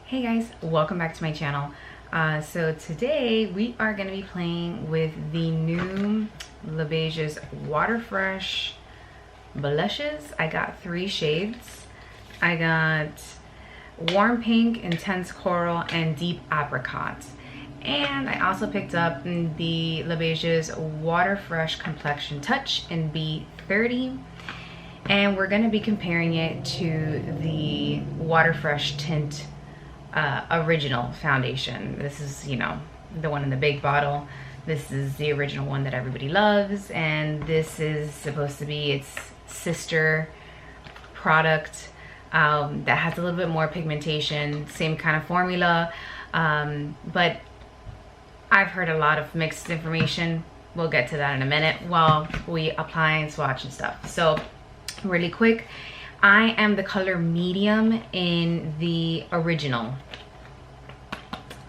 Hey guys, welcome back to my channel. So today we are going to be playing with the new Beiges Water Fresh blushes. I got 3 shades. I got Warm Pink, Intense Coral, and Deep Apricot. And I also picked up the Beiges Water Fresh Complexion Touch in B30. And we're going to be comparing it to the Water Fresh Tint original foundation. This is, you know, the one in the big bottle. This is the original one that everybody loves, and this is supposed to be its sister product that has a little bit more pigmentation, same kind of formula, but I've heard a lot of mixed information. We'll get to that in a minute while we apply and swatch and stuff. So really quick, I am the color medium in the original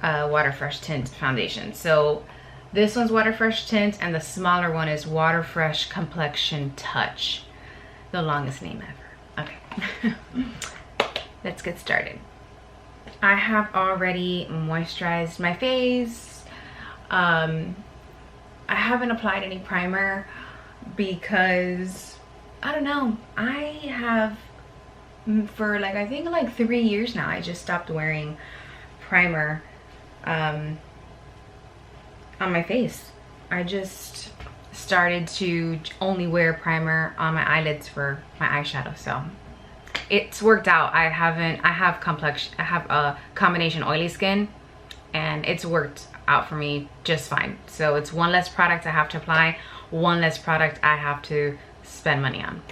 Water Fresh Tint foundation. So this one's Water Fresh Tint, and the smaller one is Water Fresh Complexion Touch. The longest name ever. Okay, let's get started. I have already moisturized my face. I haven't applied any primer because I don't know, I have for I think 3 years now I just stopped wearing primer on my face. I just started to only wear primer on my eyelids for my eyeshadow, so it's worked out. I have a combination oily skin, and it's worked out for me just fine. So it's one less product I have to apply, one less product I have to spend money on.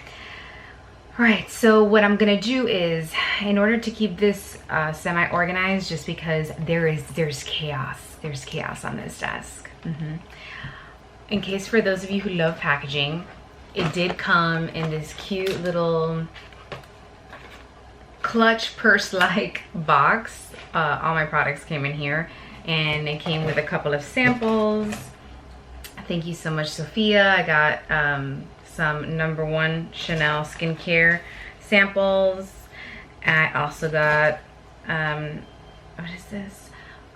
All right, so what I'm gonna do is, in order to keep this semi-organized, just because there's chaos on this desk. In case for those of you who love packaging, it did come in this cute little clutch purse-like box. All my products came in here, and it came with a couple of samples. Thank you so much, Sophia. I got some number 1 Chanel skincare samples. I also got what is this,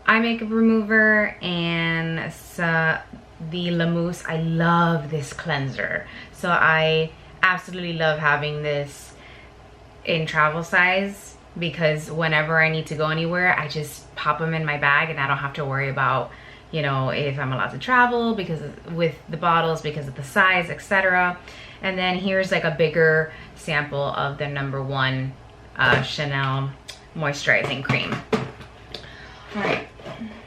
eye makeup remover, and the La Mousse. I love this cleanser, so I absolutely love having this in travel size, because whenever I need to go anywhere, I just pop them in my bag and I don't have to worry about, you know, if I'm allowed to travel with the bottles because of the size, etc. And then here's a bigger sample of the number 1 Chanel moisturizing cream. All right,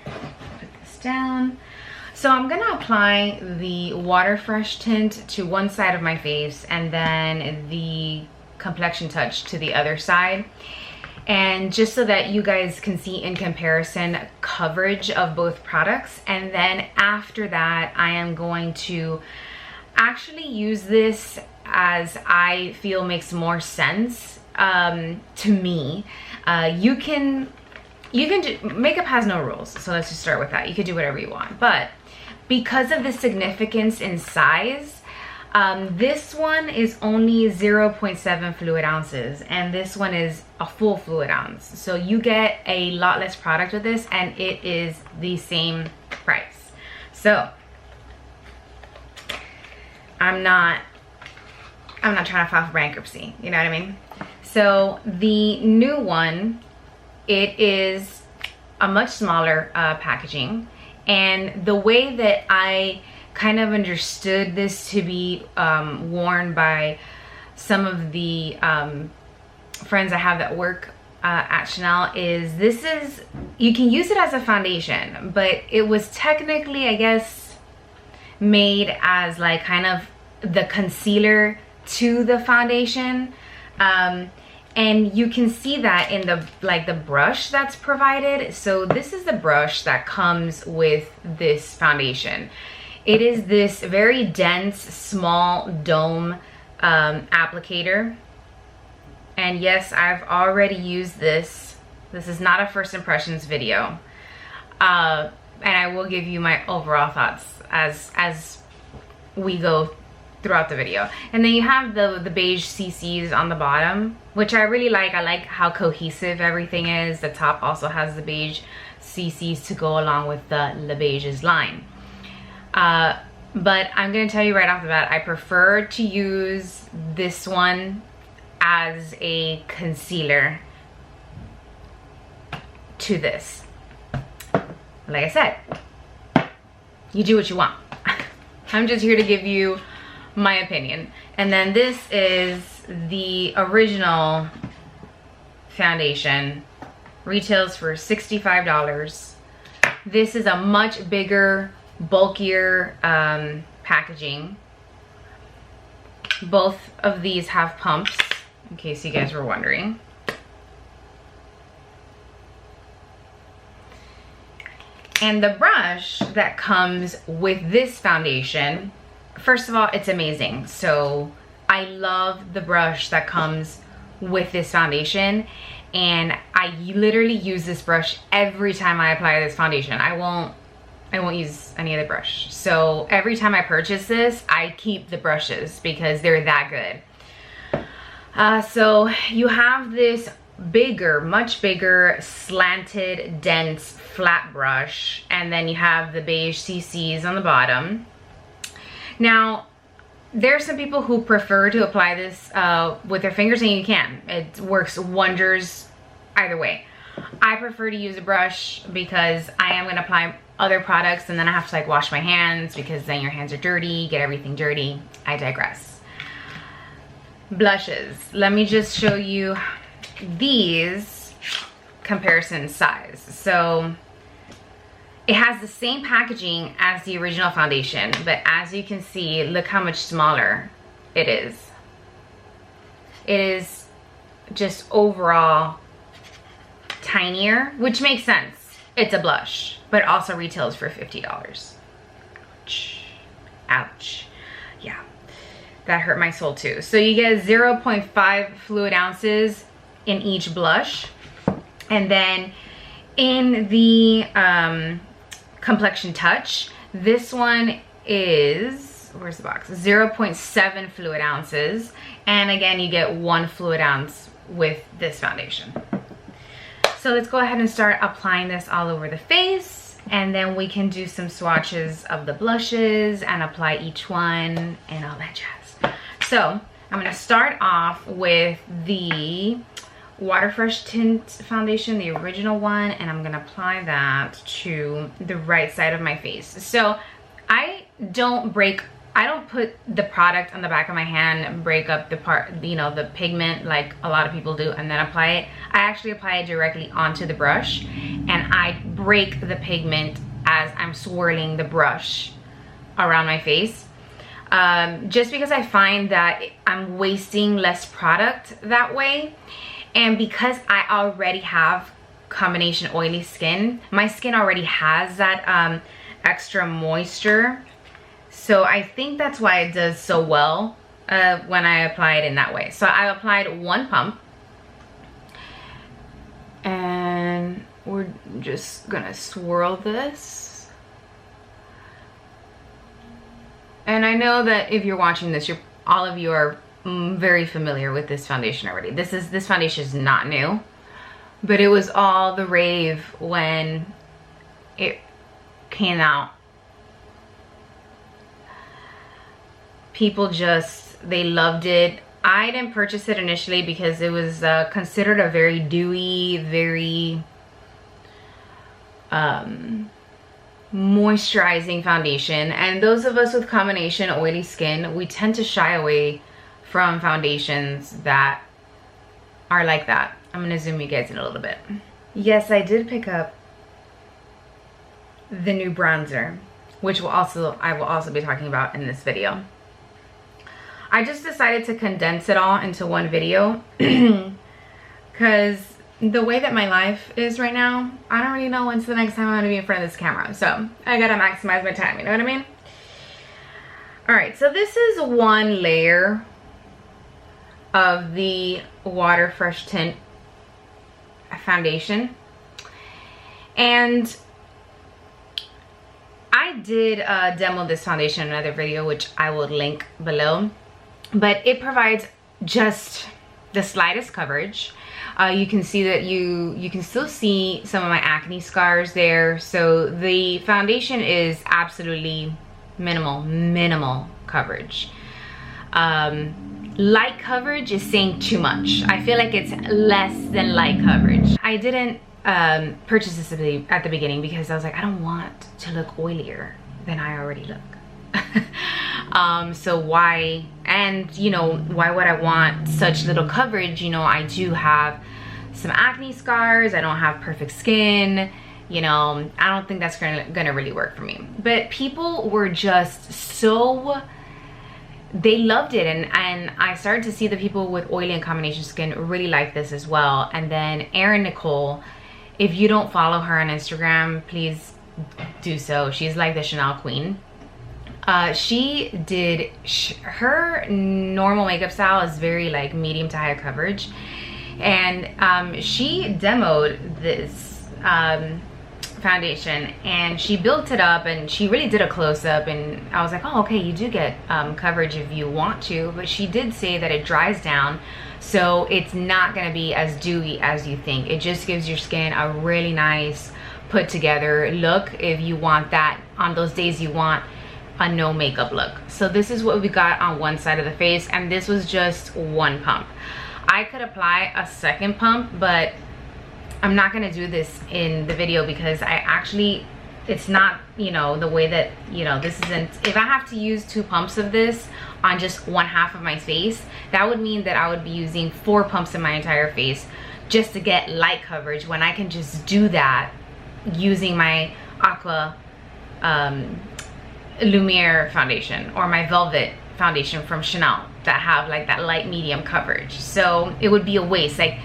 put this down. So I'm gonna apply the Water Fresh tint to one side of my face, and then the Complexion Touch to the other side. And just so that you guys can see in comparison coverage of both products. And then after that, I am going to actually use this as I feel makes more sense to me. You can do, makeup has no rules, so let's just start with that. You could do whatever you want, but because of the significance in size, this one is only 0.7 fluid ounces, and this one is a full fluid ounce. So you get a lot less product with this, and it is the same price. So I'm not trying to file for bankruptcy, you know what I mean? So the new one, it is a much smaller packaging, and the way that I kind of understood this to be worn by some of the friends I have that work at Chanel is, you can use it as a foundation, but it was technically, I guess, made as kind of the concealer to the foundation. And you can see that in the brush that's provided. So this is the brush that comes with this foundation. It is this very dense, small dome applicator. And yes, I've already used this. This is not a first impressions video. And I will give you my overall thoughts as we go throughout the video. And then you have the beige CCs on the bottom, which I really like. I like how cohesive everything is. The top also has the beige CCs to go along with the Beiges line. But I'm gonna tell you right off the bat, I prefer to use this one as a concealer to this. Like I said, you do what you want. I'm just here to give you my opinion. And then this is the original foundation. Retails for $65. This is a much bigger, bulkier packaging. Both of these have pumps, in case you guys were wondering. And the brush that comes with this foundation, first of all, it's amazing. So I love the brush that comes with this foundation, and I literally use this brush every time I apply this foundation. I won't use any other brush. So every time I purchase this, I keep the brushes because they're that good. So you have this bigger, much bigger, slanted, dense, flat brush, and then you have the beige CCs on the bottom. Now, there are some people who prefer to apply this with their fingers, and you can. It works wonders either way. I prefer to use a brush because I am going to apply other products and then I have to like wash my hands because then your hands are dirty, get everything dirty. I digress. Blushes. Let me just show you these comparison size. So it has the same packaging as the original foundation, but as you can see, look how much smaller it is. It is just overall tinier, which makes sense. It's a blush, but it also retails for $50. Ouch. Ouch. Yeah, that hurt my soul too. So you get 0.5 fluid ounces in each blush. And then in the Complexion Touch, this one is, where's the box? 0.7 fluid ounces. And again, you get 1 fluid ounce with this foundation. So let's go ahead and start applying this all over the face, and then we can do some swatches of the blushes and apply each one and all that jazz. So I'm gonna start off with the Water Fresh Tint foundation, the original one, and I'm gonna apply that to the right side of my face. So I don't put the product on the back of my hand and break up the part, you know, the pigment like a lot of people do and then apply it. I actually apply it directly onto the brush, and I break the pigment as I'm swirling the brush around my face. Just because I find that I'm wasting less product that way. And because I already have combination oily skin, my skin already has that extra moisture. So I think that's why it does so well when I apply it in that way. So I applied 1 pump. And we're just gonna swirl this. And I know that if you're watching this, all of you are very familiar with this foundation already. This foundation is not new, but it was all the rave when it came out. People they loved it. I didn't purchase it initially because it was considered a very dewy, very moisturizing foundation. And those of us with combination oily skin, we tend to shy away from foundations that are like that. I'm gonna zoom you guys in a little bit. Yes, I did pick up the new bronzer, which I will also be talking about in this video. I just decided to condense it all into one video because the way that my life is right now, I don't really know when's the next time I'm gonna be in front of this camera. So I gotta maximize my time, you know what I mean? All right, so this is 1 layer of the Water Fresh Tint foundation. And I did demo this foundation in another video, which I will link below, but it provides just the slightest coverage. You can see that you can still see some of my acne scars there. So the foundation is absolutely minimal coverage. Light coverage is saying too much. I feel like it's less than light coverage. I didn't purchase this at the beginning because I was like, I don't want to look oilier than I already look. So why, and you know, why would I want such little coverage? You know, I do have some acne scars, I don't have perfect skin, you know, I don't think that's gonna really work for me. But people were just so, they loved it, and I started to see the people with oily and combination skin really like this as well. And then Erin Nicole, if you don't follow her on Instagram, please do so. She's like the Chanel queen. She did, her normal makeup style is very like medium to high coverage, and she demoed this foundation and she built it up, and she really did a close-up, and I was like, oh, okay, you do get coverage if you want to, but she did say that it dries down, so it's not going to be as dewy as you think. It just gives your skin a really nice put together look if you want that on those days you want a no makeup look. So this is what we got on one side of the face, and this was just one pump. I could apply a second pump, but I'm not gonna do this in the video because I actually, it's not, you know, the way that, you know, this isn't, if I have to use 2 pumps of this on just one half of my face, that would mean that I would be using 4 pumps in my entire face just to get light coverage, when I can just do that using my Aqua Lumiere foundation or my Velvet foundation from Chanel that have like that light medium coverage. So it would be a waste. Like,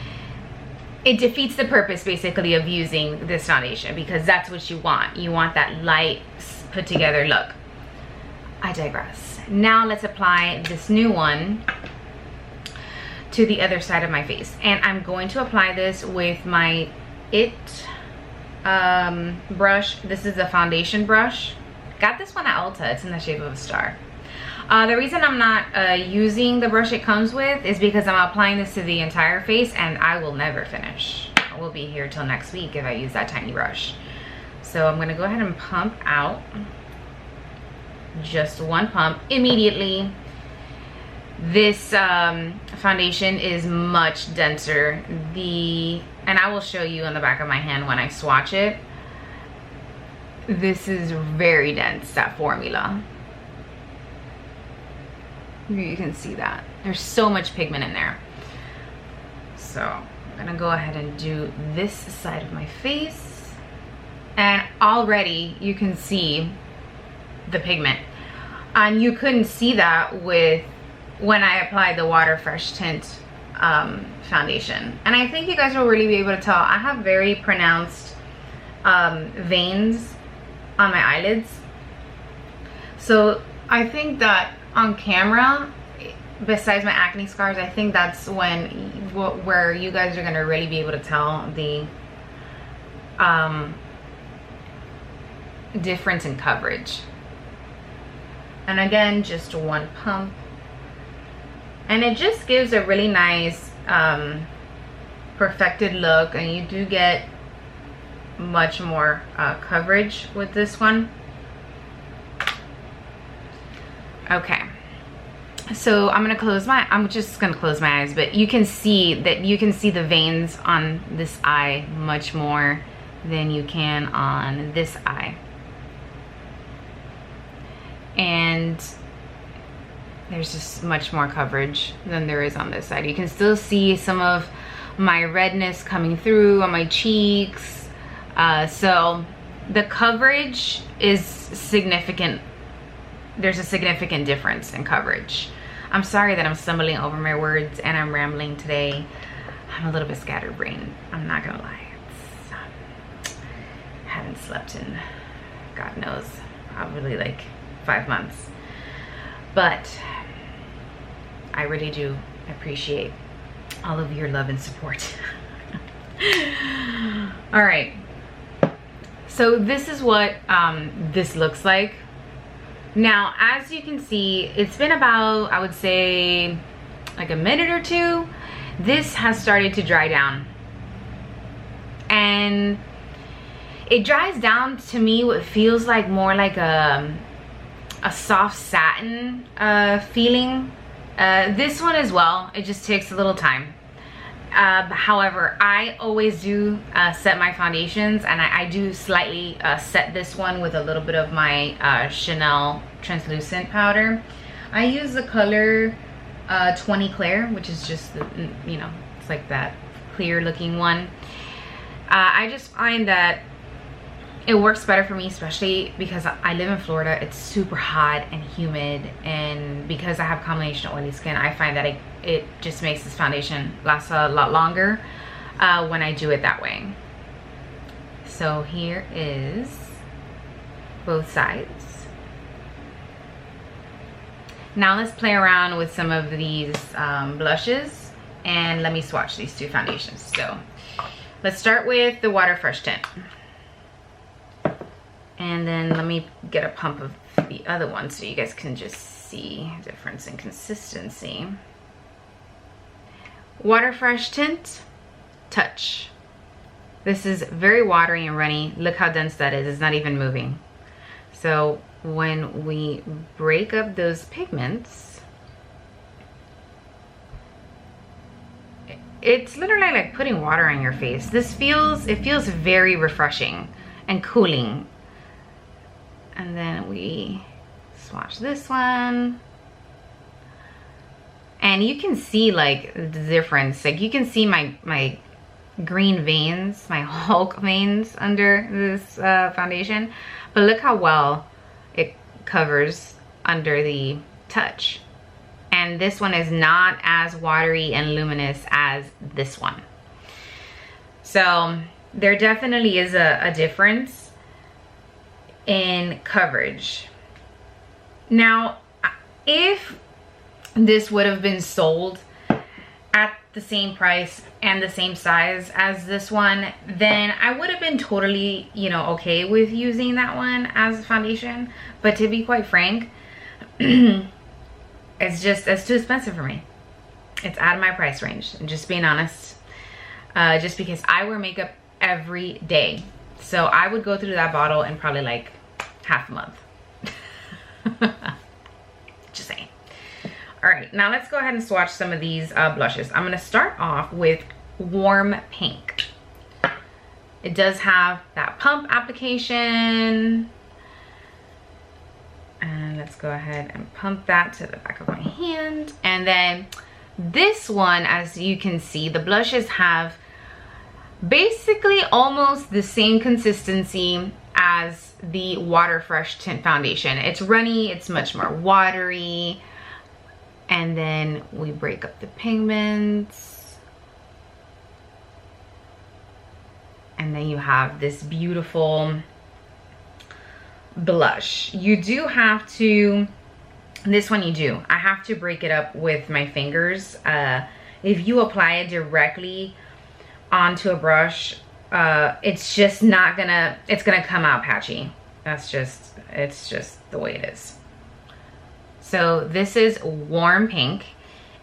it defeats the purpose basically of using this foundation, because that's what you want. You want that light put together look. I digress. Now let's apply this new one to the other side of my face, and I'm going to apply this with my brush. This is a foundation brush. Got this one at Ulta. It's in the shape of a star. The reason I'm not using the brush it comes with is because I'm applying this to the entire face, and I will never finish. I will be here till next week if I use that tiny brush. So I'm gonna go ahead and pump out just one pump immediately. This foundation is much denser. And I will show you on the back of my hand when I swatch it. This is very dense, that formula. You can see that. There's so much pigment in there. So I'm gonna go ahead and do this side of my face. And already you can see the pigment. And you couldn't see that when I applied the Water Fresh Tint foundation. And I think you guys will really be able to tell. I have very pronounced veins on my eyelids. So I think that on camera, besides my acne scars, I think that's where you guys are gonna really be able to tell the difference in coverage. And again, just one pump, and it just gives a really nice perfected look, and you do get much more coverage with this one. Okay, so I'm just gonna close my eyes, but you can see the veins on this eye much more than you can on this eye. And there's just much more coverage than there is on this side. You can still see some of my redness coming through on my cheeks. So the coverage is significant. There's a significant difference in coverage. I'm sorry that I'm stumbling over my words and I'm rambling today. I'm a little bit scatterbrained, I'm not gonna lie. I haven't slept in, God knows, probably like 5 months. But I really do appreciate all of your love and support. All right, So this is what this looks like. Now, as you can see, it's been about, I would say, like a minute or two. This has started to dry down. And it dries down to me what feels like more like a soft satin feeling. This one as well, it just takes a little time. However, I always do set my foundations, and I do slightly set this one with a little bit of my Chanel translucent powder. I use the color 20 Clear, which is just, you know, it's like that clear looking one. I just find that it works better for me, especially because I live in Florida. It's super hot and humid, and because I have combination oily skin, I find that it just makes this foundation last a lot longer when I do it that way. So here is both sides. Now let's play around with some of these blushes, and let me swatch these two foundations. So let's start with the Water Fresh Tint. And then let me get a pump of the other one so you guys can just see difference in consistency. Water Fresh Tint, Touch. This is very watery and runny. Look how dense that is. It's not even moving. So when we break up those pigments, it's literally like putting water on your face. It feels very refreshing and cooling. And then we swatch this one. And you can see like the difference. Like you can see my green veins, my Hulk veins under this foundation. But look how well it covers under the Touch. And this one is not as watery and luminous as this one. So there definitely is a difference in coverage. Now, if this would have been sold at the same price and the same size as this one, then I would have been totally, you know, okay with using that one as a foundation. But to be quite frank, it's too expensive for me. It's out of my price range, and just being honest. Just because I wear makeup every day. So I would go through that bottle in probably like half a month. Just saying. All right, now let's go ahead and swatch some of these blushes. I'm gonna start off with Warm Pink. It does have that pump application. And let's go ahead and pump that to the back of my hand. And then this one, as you can see, the blushes have basically almost the same consistency as the Water Fresh Tint foundation. It's runny, it's much more watery. And then we break up the pigments. And then you have this beautiful blush. You do have to, this one you do, I have to break it up with my fingers. If you apply it directly onto a brush, it's just not gonna, it's gonna come out patchy. That's just, it's just the way it is. So this is Warm Pink.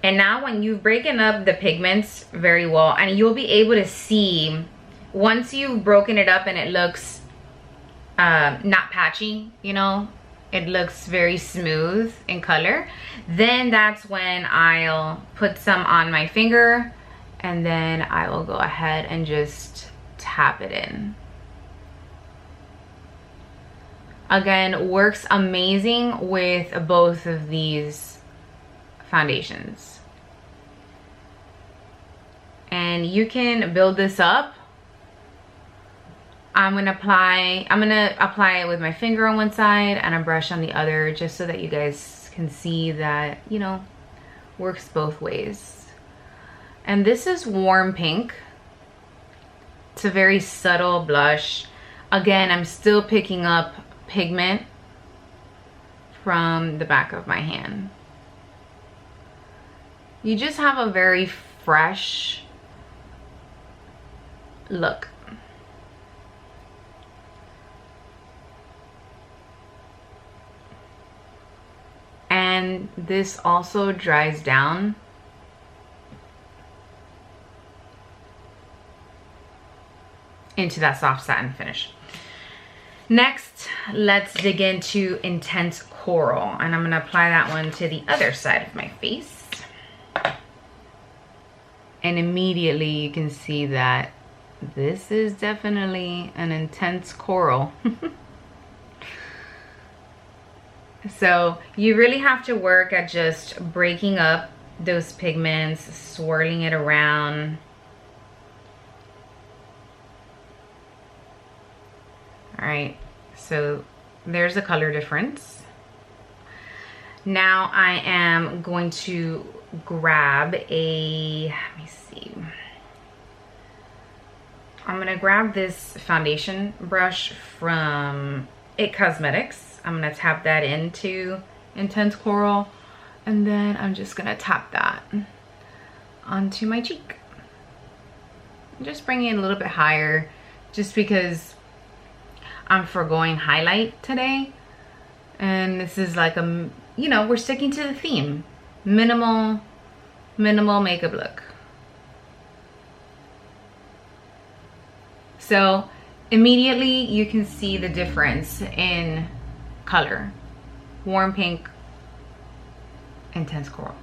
And now when you've broken up the pigments very well, and you'll be able to see, once you've broken it up and it looks not patchy, you know, it looks very smooth in color, then that's when I'll put some on my finger, and then I will go ahead and just tap it in. Again, works amazing with both of these foundations. And you can build this up. I'm gonna apply it with my finger on one side and a brush on the other, just so that you guys can see that, you know, works both ways. And this is Warm Pink. It's a very subtle blush. Again, I'm still picking up pigment from the back of my hand. You just have a very fresh look. then this also dries down. Into that soft satin finish. Next, let's dig into Intense Coral, and I'm gonna apply that one to the other side of my face. And immediately you can see that this is definitely an intense coral. So you really have to work at just breaking up those pigments, swirling it around. All right, so there's a color difference. Now I am going to grab a, let me see. I'm gonna grab this foundation brush from It Cosmetics. I'm gonna tap that into Intense Coral, and then I'm just gonna tap that onto my cheek. Just bringing it a little bit higher, just because I'm foregoing highlight today. And this is like a, you know, we're sticking to the theme. Minimal makeup look. So immediately you can see the difference in color. Warm pink, intense coral.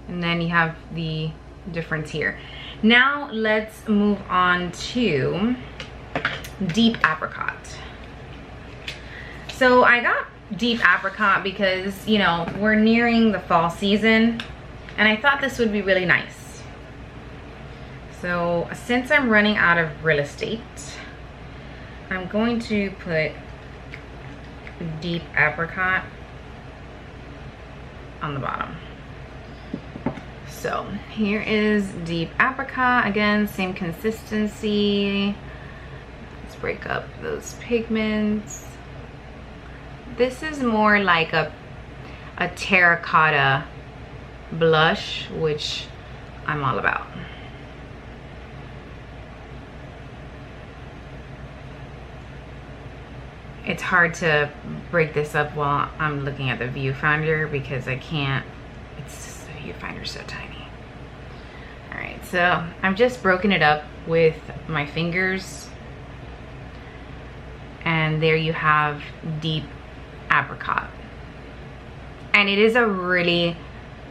And then you have the difference here. Now let's move on to Deep Apricot. So I got Deep Apricot because, you know, we're nearing the fall season, and I thought this would be really nice. So since I'm running out of real estate, I'm going to put Deep Apricot on the bottom. So here is Deep Apricot. Again, same consistency. Let's break up those pigments. This is more like a terracotta blush, which I'm all about. It's hard to break this up while I'm looking at the viewfinder because I can't, it's, the viewfinder's so tiny. All right, so I've just broken it up with my fingers, and there you have Deep Apricot. And it is a really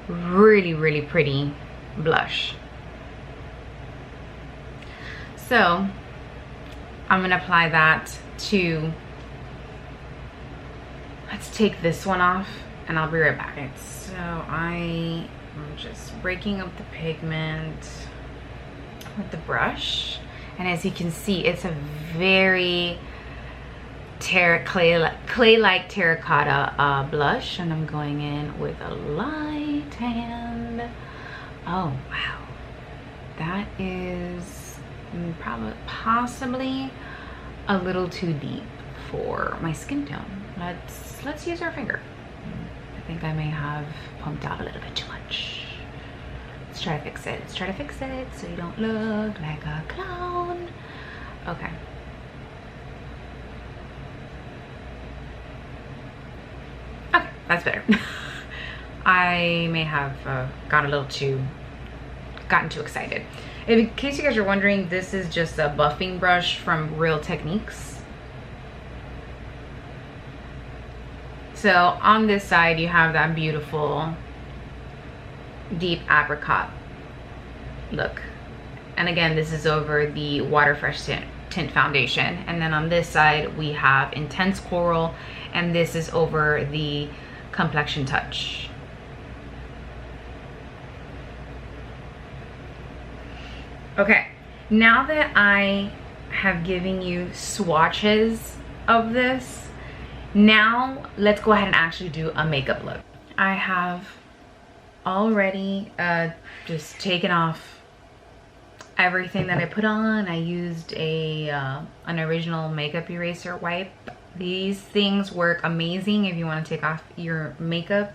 pretty blush. So I'm gonna apply that to, let's take this one off and I'll be right back. Right, so I'm just breaking up the pigment with the brush, and as you can see, it's a very clay-like terracotta blush, and I'm going in with a light hand. Oh wow, that is possibly a little too deep for my skin tone. Let's use our finger. I think I may have pumped out a little bit too much. Let's try to fix it. Let's try to fix it so you don't look like a clown. Okay. Okay, that's better. I may have gotten too excited. In case you guys are wondering, this is just a buffing brush from Real Techniques. So on this side, you have that beautiful Deep Apricot look. And again, this is over the Water Fresh Tint foundation. And then on this side, we have Intense Coral, and this is over the Complexion Touch. Okay, now that I have given you swatches of this, now let's go ahead and actually do a makeup look. I have already just taken off everything that I put on. I used an original makeup eraser wipe. These things work amazing if you want to take off your makeup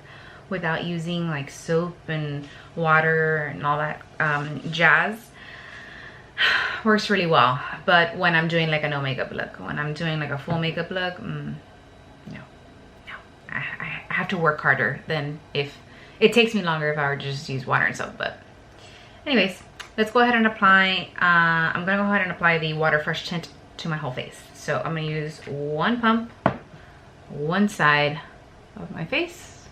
without using like soap and water and all that jazz. Works really well. But when I'm doing like a no makeup look, when I'm doing like a full makeup look, no, I have to work harder than if it takes me longer if I were to just use water and soap. But anyways, let's go ahead and apply. I'm gonna go ahead and apply the Water Fresh Tint to my whole face. So I'm gonna use one pump, one side of my face,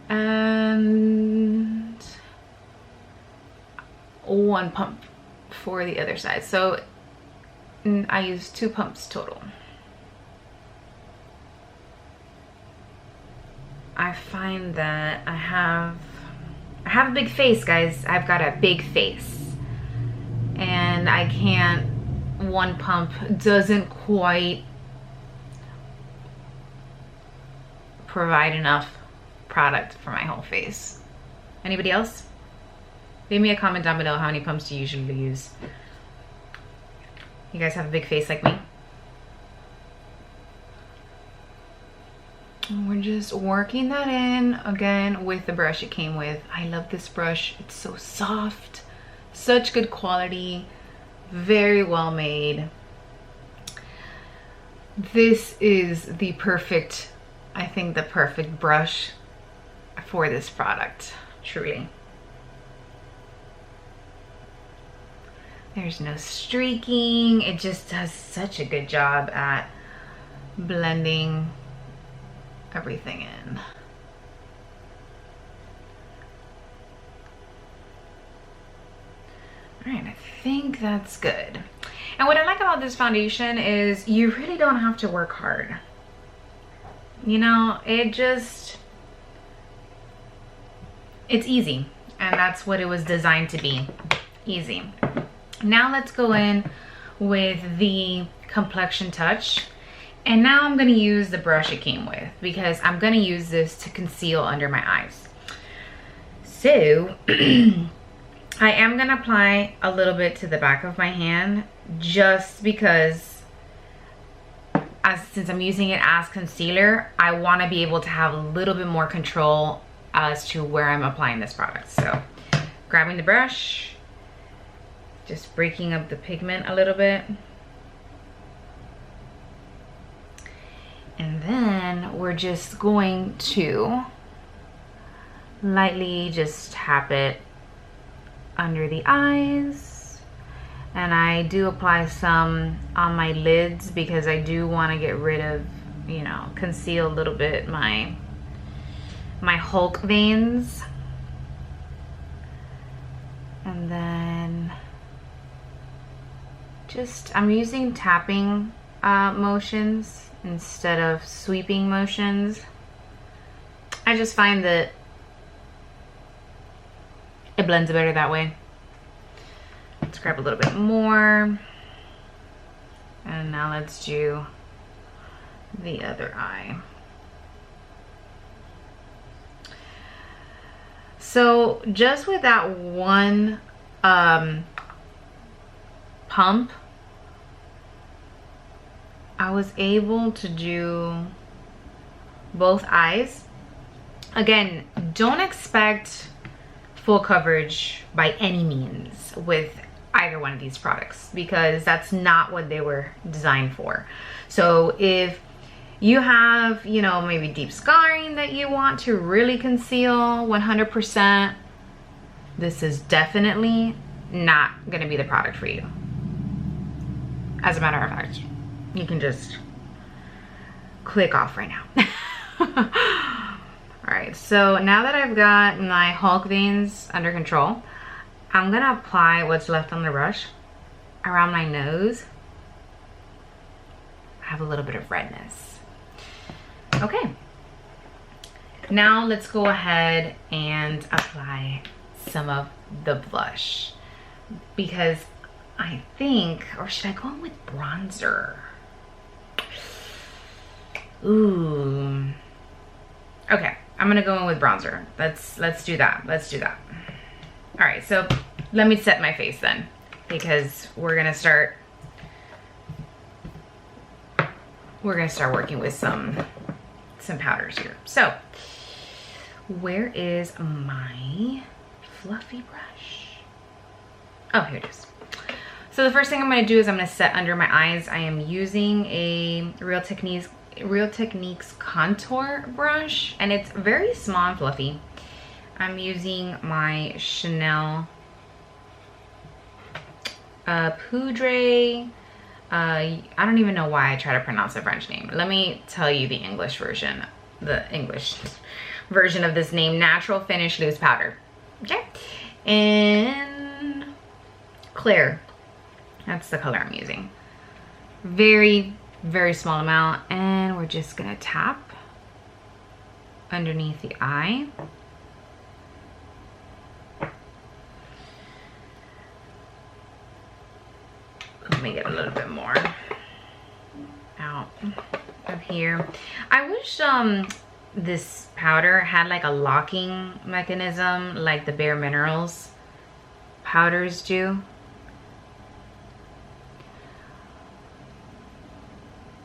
and one pump for the other side. So I use 2 pumps total. I find that I have a big face, guys. I've got a big face, and I can't, one pump doesn't quite provide enough product for my whole face. Anybody else? Leave me a comment down below how many pumps do you usually use. You guys have a big face like me? And we're just working that in again with the brush it came with. I love this brush. It's so soft, such good quality, very well made. This is the perfect, I think the perfect brush for this product, truly. There's no streaking. It just does such a good job at blending everything in. All right, I think that's good. And what I like about this foundation is you really don't have to work hard. You know, it's easy, and that's what it was designed to be, easy. Now let's go in with the Complexion touch. And now I'm gonna use the brush it came with because I'm gonna use this to conceal under my eyes. So I am gonna apply a little bit to the back of my hand just because since I'm using it as concealer, I wanna be able to have a little bit more control as to where I'm applying this product. So grabbing the brush, just breaking up the pigment a little bit. And then we're just going to lightly just tap it under the eyes. And I do apply some on my lids because I do want to get rid of, you know, conceal a little bit my Hulk veins. And then just, I'm using tapping motions instead of sweeping motions. I just find that it blends better that way. Let's grab a little bit more. And now let's do the other eye. So just with that one pump, I was able to do both eyes. Again, don't expect full coverage by any means with either one of these products because that's not what they were designed for. So if you have, you know, maybe deep scarring that you want to really conceal 100%, this is definitely not gonna be the product for you. As a matter of fact, you can just click off right now. All right, so now that I've got my Hulk veins under control, I'm gonna apply what's left on the brush around my nose. I have a little bit of redness. Okay, now let's go ahead and apply some of the blush because I think, or should I go in with bronzer? Ooh. Okay, I'm gonna go in with bronzer. Let's do that. Let's do that. All right, so let me set my face then, because we're gonna start working with some powders here. So, where is my fluffy brush? Oh, here it is. So the first thing I'm gonna do is I'm gonna set under my eyes. I am using a Real Techniques Real Techniques contour brush, and it's very small and fluffy. I'm using my Chanel Poudre. I don't even know why I try to pronounce the French name. Let me tell you the English version. The English version of this name: Natural Finish Loose Powder. Okay, and Clear. That's the color I'm using. Very, very small amount, and we're just gonna tap underneath the eye. Let me get a little bit more out of here. I wish this powder had like a locking mechanism like the Bare Minerals powders do.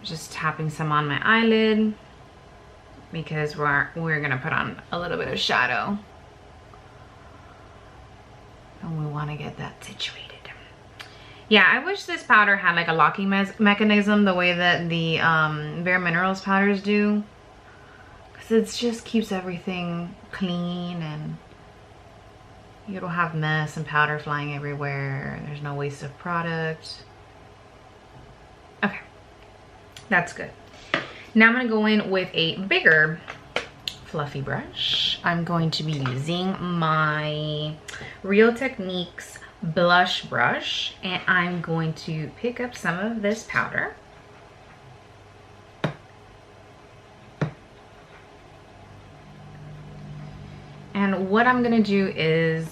Just tapping some on my eyelid because we're gonna put on a little bit of shadow, and we want to get that situated. Yeah, I wish this powder had like a locking mechanism the way that the Bare Minerals powders do, because it just keeps everything clean and you don't have mess and powder flying everywhere. There's no waste of product. Okay, that's good. Now I'm gonna go in with a bigger fluffy brush. I'm going to be using my Real Techniques blush brush, and I'm going to pick up some of this powder. And what I'm gonna do is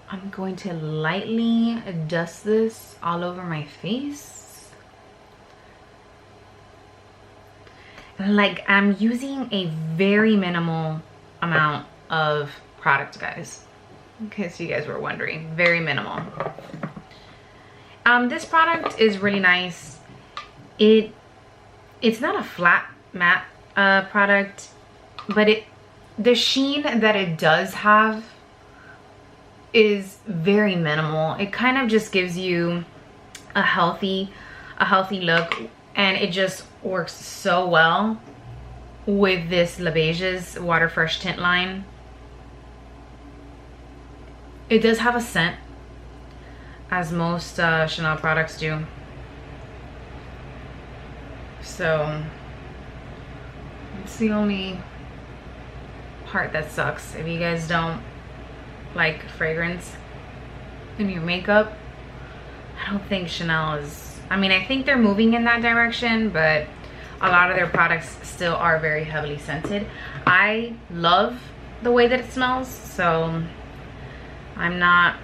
I'm going to lightly dust this all over my face. Like, I'm using a very minimal amount of product, guys, in case you guys were wondering. Very minimal. This product is really nice. It's not a flat matte product, but the sheen that it does have is very minimal. It kind of just gives you a healthy look, and it just works so well with this Beiges Water Fresh Tint line. It does have a scent, as most Chanel products do. So it's the only part that sucks. If you guys don't like fragrance in your makeup, I don't think Chanel is, I mean, I think they're moving in that direction, but a lot of their products still are very heavily scented. I love the way that it smells, so I'm not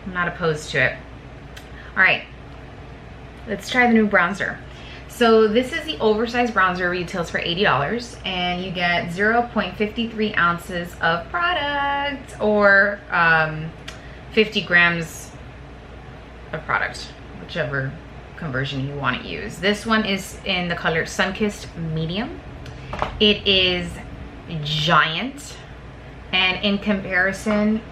opposed to it. All right, let's try the new bronzer. So this is the Oversized bronzer, retails for $80, and you get 0.53 ounces of product, or 50 grams of product, whichever conversion you want to use. This one is in the color Sunkissed Medium. It is giant, and in comparison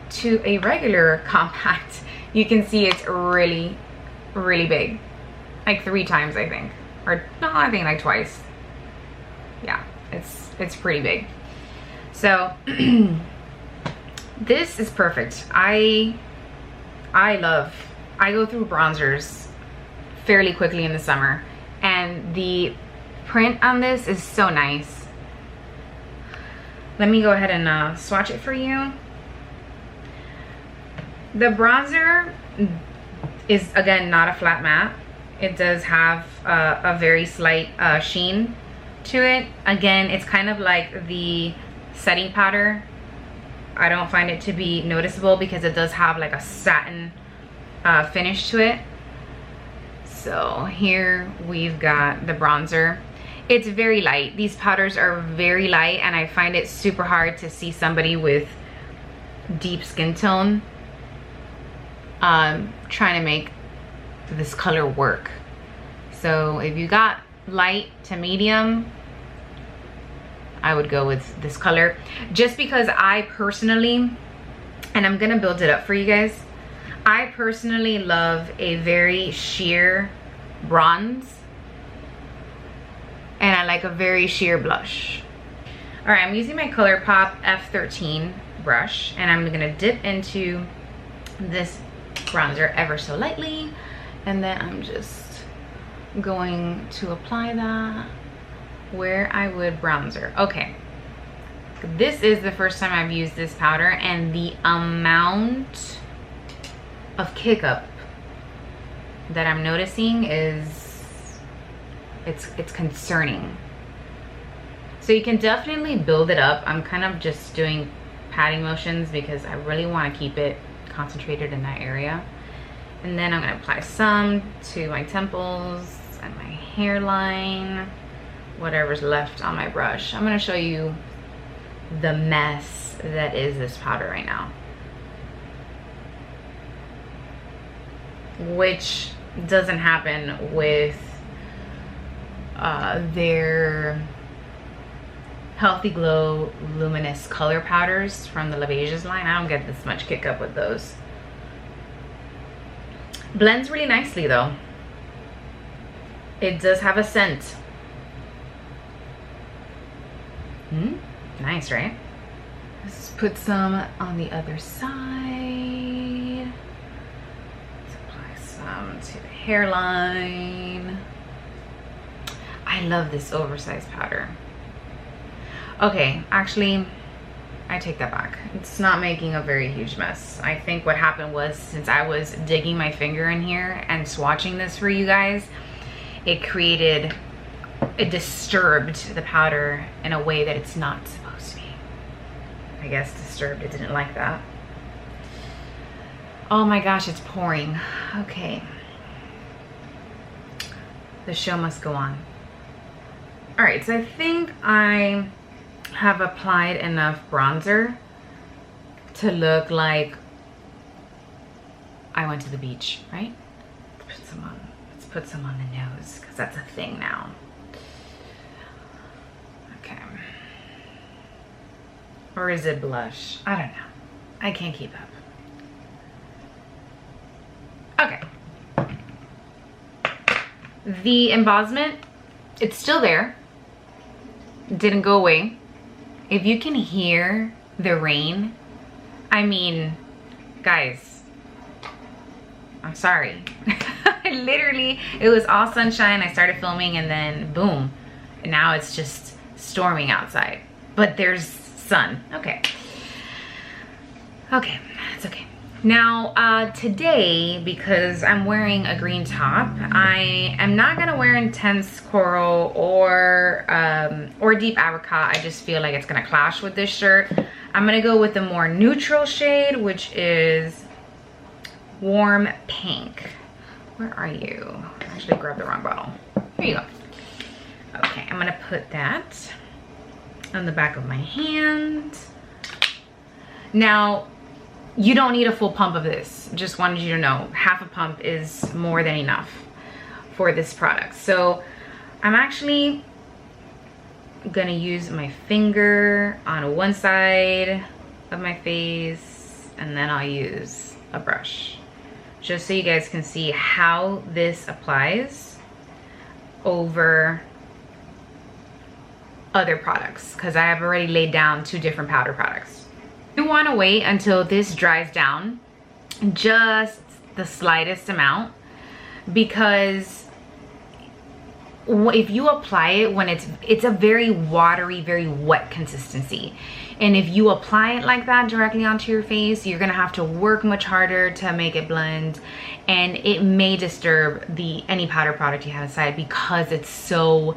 to a regular compact, you can see it's really big, like 3 times, I think, or no, I think like twice. Yeah, it's pretty big. So this is perfect. I go through bronzers fairly quickly in the summer, and the print on this is so nice. Let me go ahead and swatch it for you. The bronzer is, again, not a flat matte. It does have a very slight sheen to it. Again, it's kind of like the setting powder. I don't find it to be noticeable because it does have like a satin finish to it. So here we've got the bronzer. It's very light. These powders are very light, and I find it super hard to see somebody with deep skin tone trying to make this color work. So if you got light to medium, I would go with this color, just because I personally and I'm gonna build it up for you guys. I personally love a very sheer bronze, and I like a very sheer blush. All right, I'm using my ColourPop F13 brush, and I'm gonna dip into this bronzer ever so lightly, and then I'm just going to apply that where I would bronzer. Okay, this is the first time I've used this powder, and the amount of kick up that I'm noticing is it's concerning. So you can definitely build it up. I'm kind of just doing patting motions because I really want to keep it concentrated in that area. And then I'm going to apply some to my temples and my hairline, whatever's left on my brush. I'm going to show you the mess that is this powder right now, which doesn't happen with their Healthy Glow Luminous Color Powders from the Beiges line. I don't get this much kick up with those. Blends really nicely though. It does have a scent. Nice, right? Let's put some on the other side. Let's apply some to the hairline. I love this oversized powder. Okay, actually, I take that back. It's not making a very huge mess. I think what happened was, since I was digging my finger in here and swatching this for you guys, it disturbed the powder in a way that it's not supposed to be. I guess disturbed, it didn't like that. Oh my gosh, it's pouring. Okay. The show must go on. All right, so I think I have applied enough bronzer to look like I went to the beach, right? Let's put some on the nose, because that's a thing now. Okay. Or is it blush? I don't know. I can't keep up. Okay. The embossment, it's still there. It didn't go away. If you can hear the rain, I mean, guys, I'm sorry. Literally, it was all sunshine. I started filming and then boom. And now it's just storming outside. But there's sun. Okay. Okay, it's okay. Now, today, because I'm wearing a green top, I am not gonna wear intense coral or deep apricot. I just feel like it's gonna clash with this shirt. I'm gonna go with the more neutral shade, which is warm pink. Where are you? I actually grabbed the wrong bottle. Here you go. Okay, I'm gonna put that on the back of my hand. Now, you don't need a full pump of this. Just wanted you to know, half a pump is more than enough for this product. So I'm actually gonna use my finger on one side of my face, and then I'll use a brush, just so you guys can see how this applies over other products, because I have already laid down 2 different powder products. You want to wait until this dries down, just the slightest amount, because if you apply it when it's a very watery, very wet consistency, and if you apply it like that directly onto your face, you're gonna have to work much harder to make it blend, and it may disturb any powder product you have inside because it's so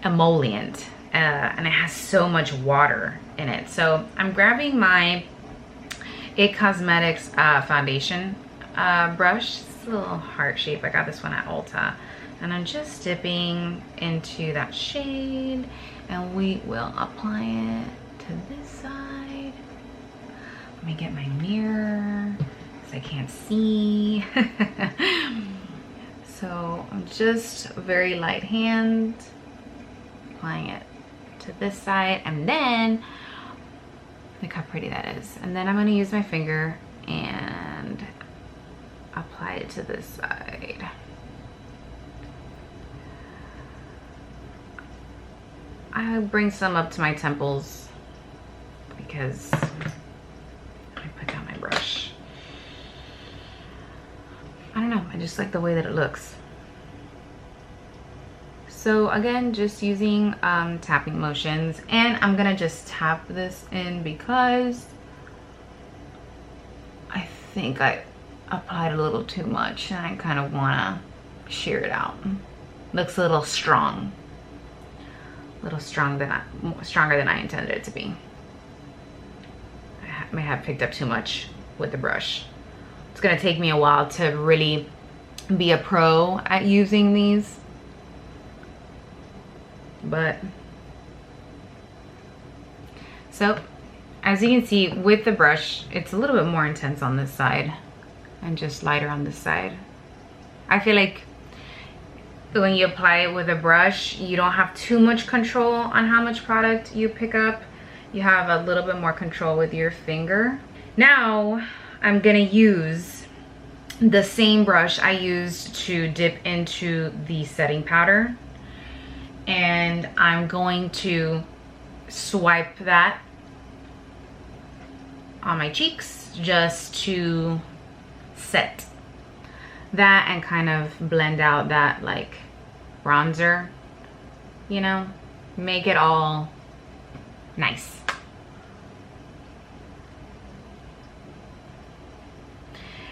emollient. And it has so much water in it. So I'm grabbing my IT Cosmetics foundation brush. It's a little heart shape. I got this one at Ulta. And I'm just dipping into that shade, and we will apply it to this side. Let me get my mirror, because I can't see. So I'm just very light hand applying it to this side, and then Look how pretty that is. And then I'm gonna use my finger and apply it to this side. I bring some up to my temples because I put down my brush. I don't know, I just like the way that it looks. So again, just using tapping motions, and I'm gonna just tap this in because I think I applied a little too much and I kind of wanna shear it out. Looks a little strong. A little stronger than I intended it to be. I may have picked up too much with the brush. It's gonna take me a while to really be a pro at using these. But so as you can see with the brush, it's a little bit more intense on this side and just lighter on this side. I feel like when you apply it with a brush, you don't have too much control on how much product you pick up. You have a little bit more control with your finger. Now I'm gonna use the same brush I used to dip into the setting powder, and I'm going to swipe that on my cheeks just to set that and kind of blend out that like bronzer, you know, make it all nice.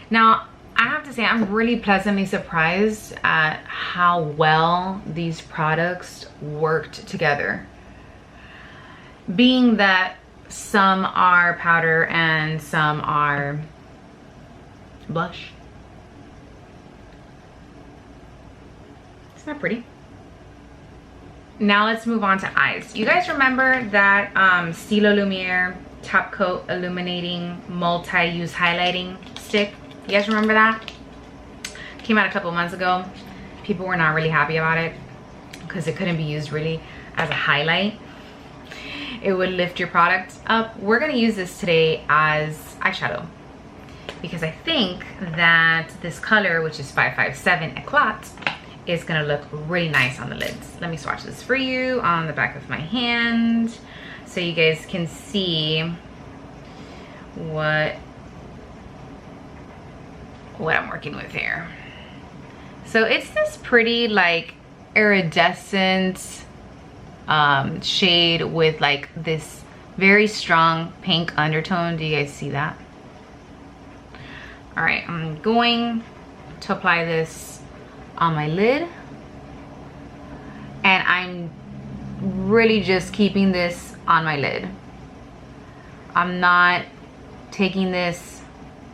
Now I have to say I'm really pleasantly surprised at how well these products worked together. Being that some are powder and some are blush. Isn't that pretty? Now let's move on to eyes. You guys remember that Stilo Lumiere Top Coat Illuminating Multi-Use Highlighting Stick? You guys remember that? Came out a couple months ago. People were not really happy about it because it couldn't be used really as a highlight. It would lift your product up. We're gonna use this today as eyeshadow because I think that this color, which is 557 Eclat, is gonna look really nice on the lids. Let me swatch this for you on the back of my hand so you guys can see what I'm working with here. So it's this pretty like iridescent shade with like this very strong pink undertone. Do you guys see that? All right, I'm going to apply this on my lid, and I'm really just keeping this on my lid. I'm not taking this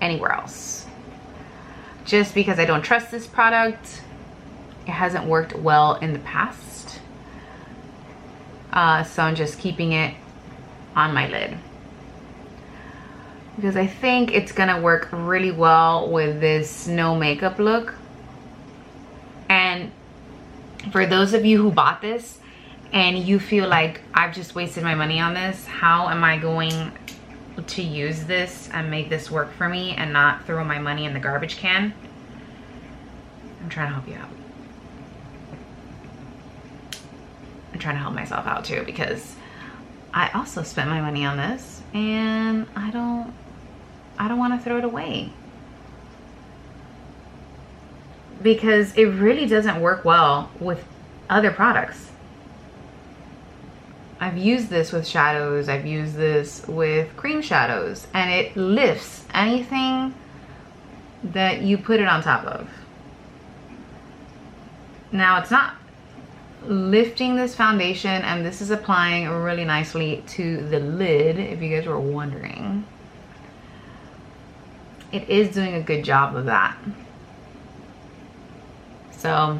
anywhere else just because I don't trust this product. It hasn't worked well in the past, so I'm just keeping it on my lid because I think it's gonna work really well with this no makeup look. And for those of you who bought this and you feel like I've just wasted my money on this, how am I going to use this and make this work for me and not throw my money in the garbage can? I'm trying to help you out. I'm trying to help myself out too because I also spent my money on this and I don't want to throw it away because it really doesn't work well with other products. I've used this with shadows, I've used this with cream shadows, and it lifts anything that you put it on top of. Now it's not lifting this foundation, and this is applying really nicely to the lid, if you guys were wondering. It is doing a good job of that. So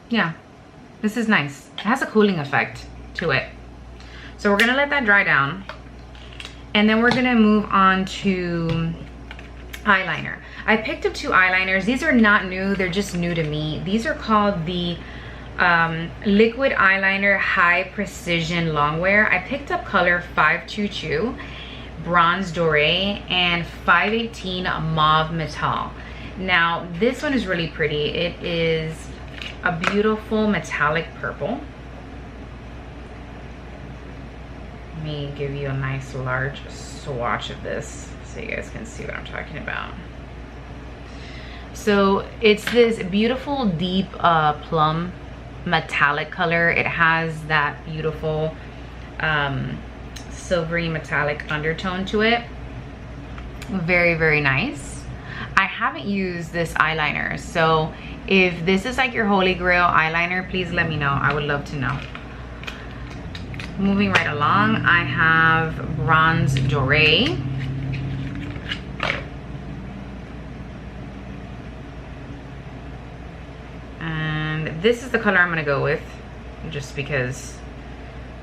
yeah, this is nice. It has a cooling effect to it. So we're gonna let that dry down, and then we're gonna move on to eyeliner. I picked up two eyeliners. These are not new, they're just new to me. These are called the liquid eyeliner, high precision Longwear. I picked up color 522, bronze doré, and 518 mauve metal. Now this one is really pretty. It is a beautiful metallic purple. Let me give you a nice large swatch of this so you guys can see what I'm talking about. So it's this beautiful deep plum metallic color. It has that beautiful silvery metallic undertone to it. Very, very nice. I haven't used this eyeliner, so if this is like your holy grail eyeliner, please let me know. I would love to know. Moving right along, I have bronze doré. And this is the color I'm gonna go with, just because,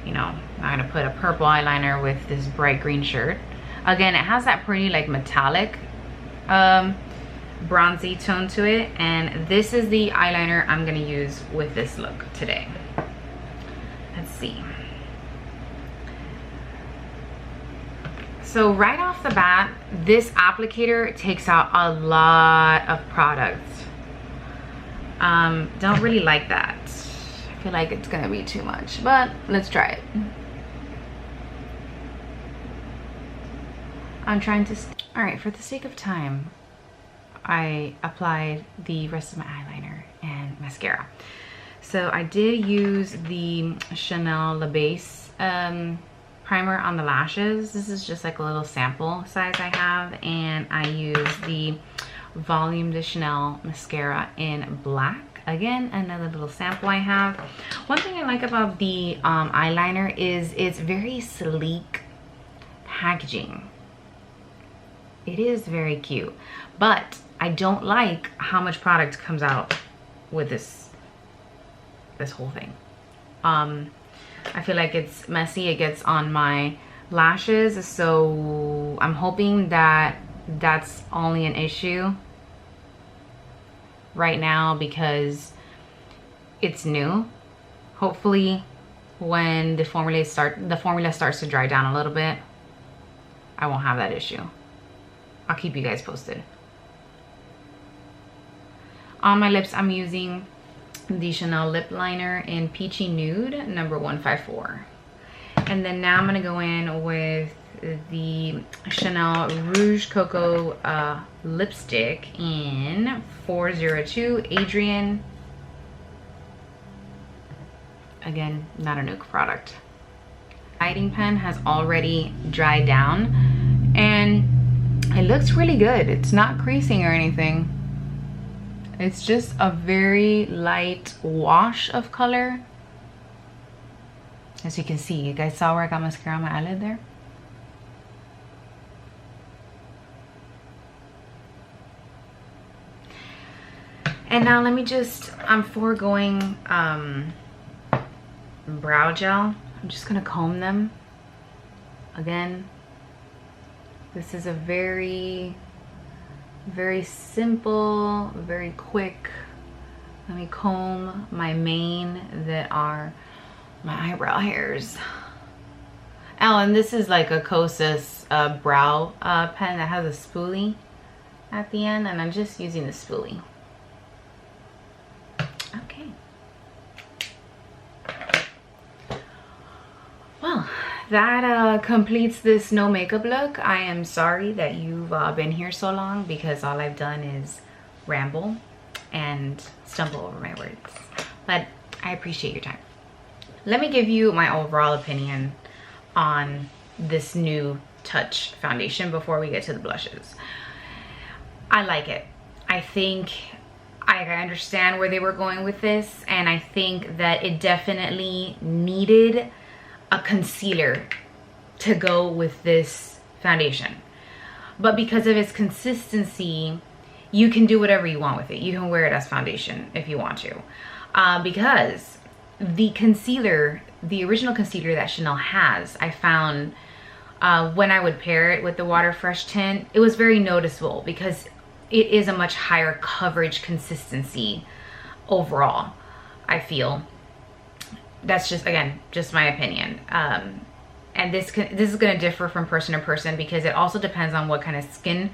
you know, I'm gonna put a purple eyeliner with this bright green shirt. Again, it has that pretty like metallic bronzy tone to it, and this is the eyeliner I'm gonna use with this look today. Let's see. So right off the bat, this applicator takes out a lot of product. Don't really like that. I feel like it's gonna be too much, but let's try it. I'm trying to, all right, for the sake of time, I applied the rest of my eyeliner and mascara. So I did use the Chanel Le Base primer on the lashes. This is just like a little sample size I have, and I use the Volume de Chanel mascara in black. Again, another little sample I have. One thing I like about the eyeliner is it's very sleek packaging. It is very cute, but I don't like how much product comes out with this whole thing. I feel like it's messy. It gets on my lashes, so I'm hoping that that's only an issue right now because it's new. Hopefully when the formula starts to dry down a little bit, I won't have that issue. I'll keep you guys posted. On my lips, I'm using the Chanel lip liner in Peachy Nude number 154. And then now I'm gonna go in with the Chanel Rouge Coco lipstick in 402 Adrienne. Again, not a Nude product. Hiding pen has already dried down and it looks really good. It's not creasing or anything. It's just a very light wash of color. As you can see, you guys saw where I got mascara on my eyelid there? And now let me just, I'm foregoing brow gel. I'm just gonna comb them. Again, this is a very simple, very quick. Let me comb my mane that are my eyebrow hairs. Oh, and this is like a Kosas brow pen that has a spoolie at the end, and I'm just using the spoolie. Okay. Well, that completes this no makeup look. I am sorry that you've been here so long because all I've done is ramble and stumble over my words, but I appreciate your time. Let me give you my overall opinion on this new Touch foundation before we get to the blushes. I like it. I think I understand where they were going with this, and I think that it definitely needed a concealer to go with this foundation. But because of its consistency, you can do whatever you want with it. You can wear it as foundation if you want to. Because the concealer, the original concealer that Chanel has, I found when I would pair it with the Water Fresh tint, it was very noticeable because it is a much higher coverage consistency overall. I feel. That's just, again, just my opinion. And this is going to differ from person to person because it also depends on what kind of skin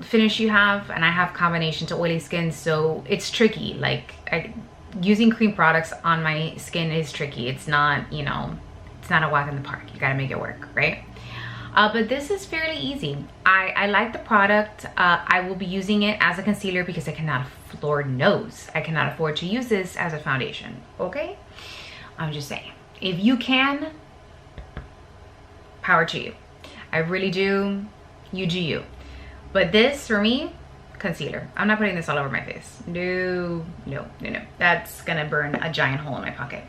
finish you have. And I have combination to oily skin, so it's tricky. Like, using cream products on my skin is tricky. It's not, you know, it's not a walk in the park. You got to make it work, right? But this is fairly easy. I like the product. I will be using it as a concealer because I cannot, Lord knows, I cannot afford to use this as a foundation, okay? I'm just saying. If you can, power to you. I really do. You do you. But this, for me, concealer. I'm not putting this all over my face. No, no, no, no. That's gonna burn a giant hole in my pocket.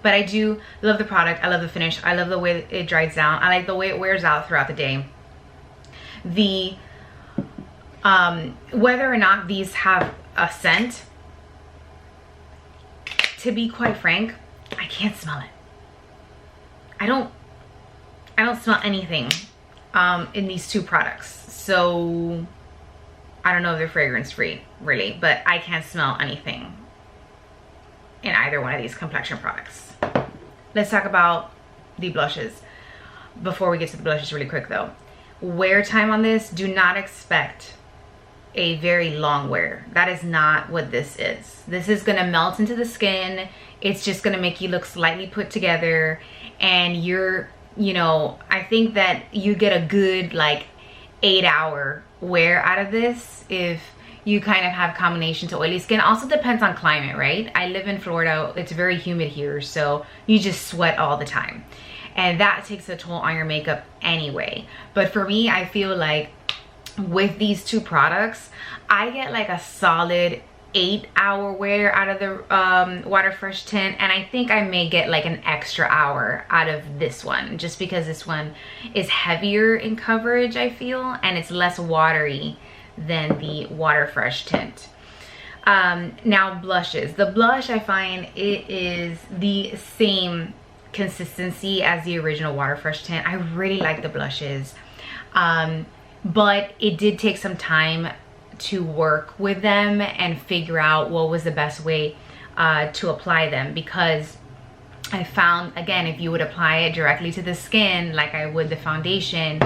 But I do love the product. I love the finish. I love the way it dries down. I like the way it wears out throughout the day. The whether or not these have a scent, to be quite frank, I can't smell it. I don't smell anything in these two products. So I don't know if they're fragrance free, really, but I can't smell anything in either one of these complexion products. Let's talk about the blushes. Before we get to the blushes really quick though. Wear time on this, do not expect a very long wear. That is not what this is. This is gonna melt into the skin. It's just gonna make you look slightly put together, and you're, you know, I think that you get a good like 8-hour wear out of this if you kind of have combination to oily skin. Also depends on climate, right? I live in Florida. It's very humid here, so you just sweat all the time. And that takes a toll on your makeup anyway. But for me, I feel like with these two products, I get like a solid 8-hour wear out of the Water Fresh Tint, and I think I may get like an extra hour out of this one just because this one is heavier in coverage, I feel, and it's less watery than the Water Fresh Tint. Now blushes. The blush, I find it is the same consistency as the original Water Fresh Tint. I really like the blushes, but it did take some time to work with them and figure out what was the best way to apply them, because I found, again, if you would apply it directly to the skin like I would the foundation,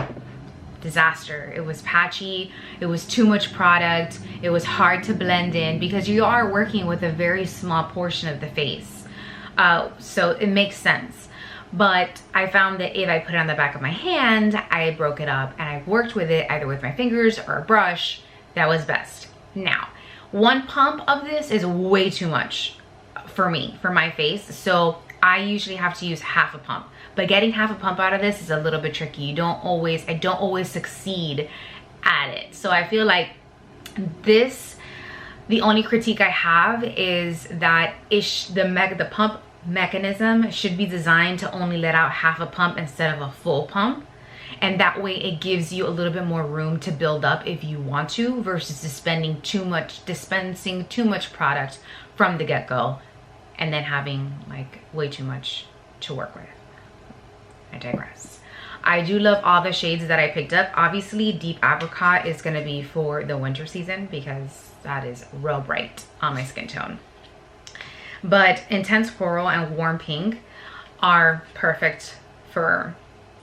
disaster. It was patchy, it was too much product, it was hard to blend in because you are working with a very small portion of the face, so it makes sense. But I found that if I put it on the back of my hand, I broke it up, and I worked with it either with my fingers or a brush. That was best. Now, one pump of this is way too much for me, for my face, so I usually have to use half a pump. But getting half a pump out of this is a little bit tricky. I don't always succeed at it. So I feel like this, the only critique I have is that the pump mechanism should be designed to only let out half a pump instead of a full pump. And that way it gives you a little bit more room to build up if you want to, versus dispensing too much product from the get-go and then having like way too much to work with. I digress. I do love all the shades that I picked up. Obviously, Deep Apricot is going to be for the winter season because that is real bright on my skin tone. But Intense Coral and Warm Pink are perfect for,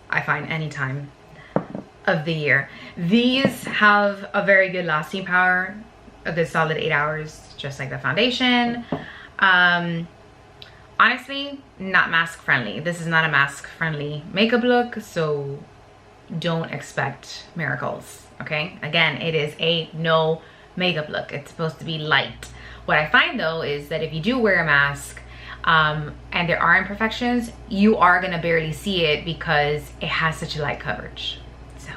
I find, any time of the year. These have a very good lasting power, a good solid 8 hours, just like the foundation. Honestly, not mask friendly. This is not a mask friendly makeup look, so don't expect miracles, okay? Again, it is a no makeup look. It's supposed to be light. What I find though is that if you do wear a mask and there are imperfections, you are gonna barely see it because it has such a light coverage. So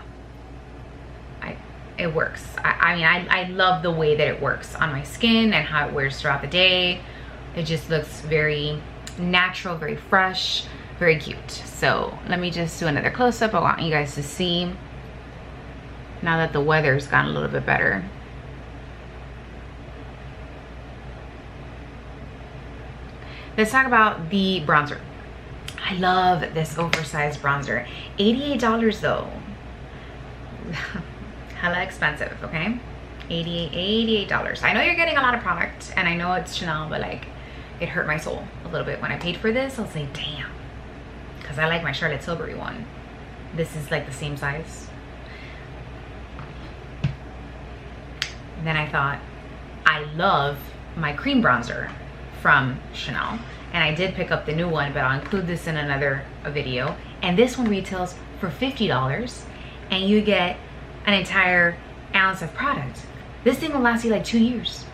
it works. I mean, I love the way that it works on my skin and how it wears throughout the day. It just looks very natural, very fresh, very cute. So let me just do another close-up. I want you guys to see now that the weather's gotten a little bit better. Let's talk about the bronzer. I love this oversized bronzer. $88 though. Hella expensive, okay? $88. I know you're getting a lot of product, and I know it's Chanel, but like, it hurt my soul a little bit when I paid for this. I was like, damn, because I like my Charlotte Tilbury one. This is like the same size. And then I thought, I love my cream bronzer from Chanel, and I did pick up the new one, but I'll include this in another video. And this one retails for $50, and you get an entire ounce of product. This thing will last you like 2 years,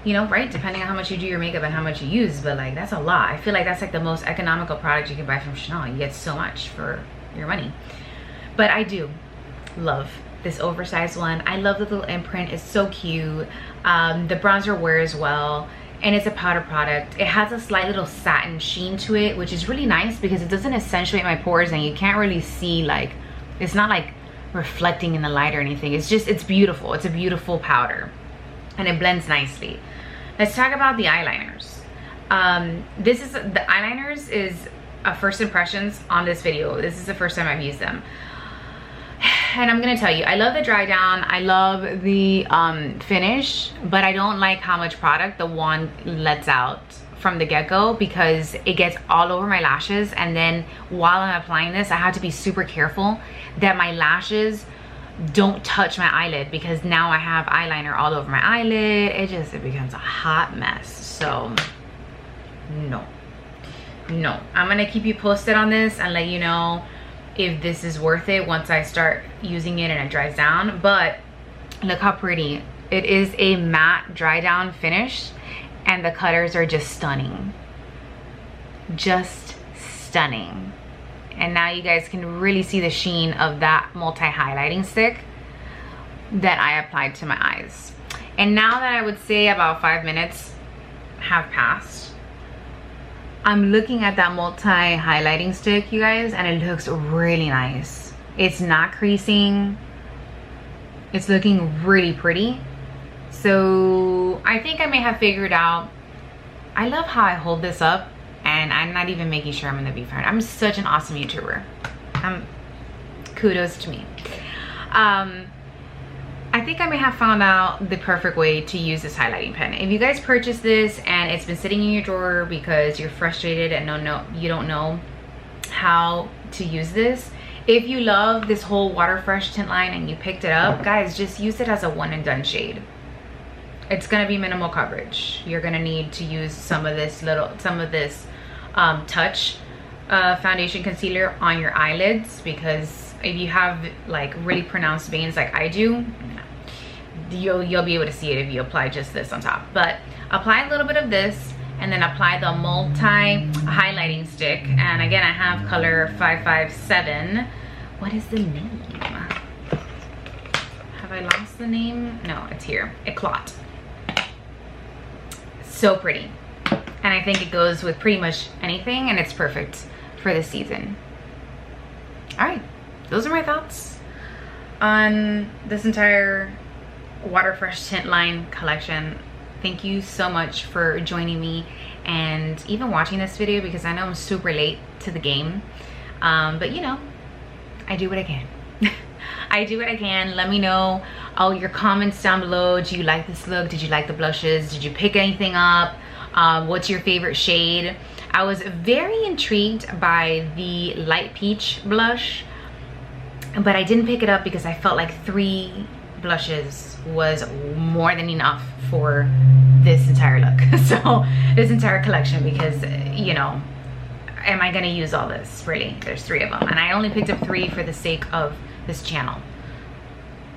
you know, right? Depending on how much you do your makeup and how much you use, but like, that's a lot. I feel like that's like the most economical product you can buy from Chanel. You get so much for your money. But I do love this oversized one. I love the little imprint. It's so cute. The bronzer wears well, and it's a powder product. It has a slight little satin sheen to it, which is really nice because it doesn't accentuate my pores, and you can't really see, like, it's not like reflecting in the light or anything. It's just, it's beautiful. It's a beautiful powder, and it blends nicely. Let's talk about the eyeliners. This is, the eyeliners is a first impressions on this video. This is the first time I've used them. And I'm gonna tell you, I love the dry down, I love the finish, but I don't like how much product the wand lets out from the get-go, because it gets all over my lashes. And then while I'm applying this, I have to be super careful that my lashes don't touch my eyelid, because now I have eyeliner all over my eyelid. It becomes a hot mess. So no, I'm gonna keep you posted on this and let you know if this is worth it once I start using it and it dries down. But look how pretty it is. A matte dry down finish, and the colors are just stunning, just stunning. And now you guys can really see the sheen of that multi highlighting stick that I applied to my eyes. And now that I would say about 5 minutes have passed, I'm looking at that multi highlighting stick, you guys, and it looks really nice. It's not creasing. It's looking really pretty. So I think I may have figured out, I love how I hold this up, and I'm not even making sure I'm in the viewfinder. I'm such an awesome YouTuber. Kudos to me. I think I may have found out the perfect way to use this highlighting pen. If you guys purchase this and it's been sitting in your drawer because you're frustrated and you don't know how to use this, if you love this whole Water Fresh tint line and you picked it up, guys, just use it as a one and done shade. It's gonna be minimal coverage. You're gonna need to use some of this touch foundation concealer on your eyelids, because if you have like really pronounced veins like I do, you'll be able to see it if you apply just this on top. But apply a little bit of this, and then apply the multi highlighting stick. And again, I have color 557. What is the name? Have I lost the name? No, it's here. Eclat. So pretty, and I think it goes with pretty much anything, and it's perfect for this season. All right, those are my thoughts on this entire Water Fresh tint line collection. Thank you so much for joining me and even watching this video, because I know I'm super late to the game, but you know, I do what I can. I do what I can. Let me know all your comments down below. Do you like this look? Did you like the blushes? Did you pick anything up? What's your favorite shade? I was very intrigued by the light peach blush, but I didn't pick it up because I felt like 3 blushes was more than enough for this entire look. So this entire collection, because you know, am I gonna use all this? Really, there's 3 of them, and I only picked up 3 for the sake of this channel.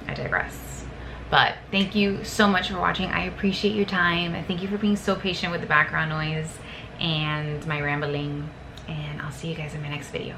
I digress. But thank you so much for watching. I appreciate your time. Thank you for being so patient with the background noise and my rambling, and I'll see you guys in my next video.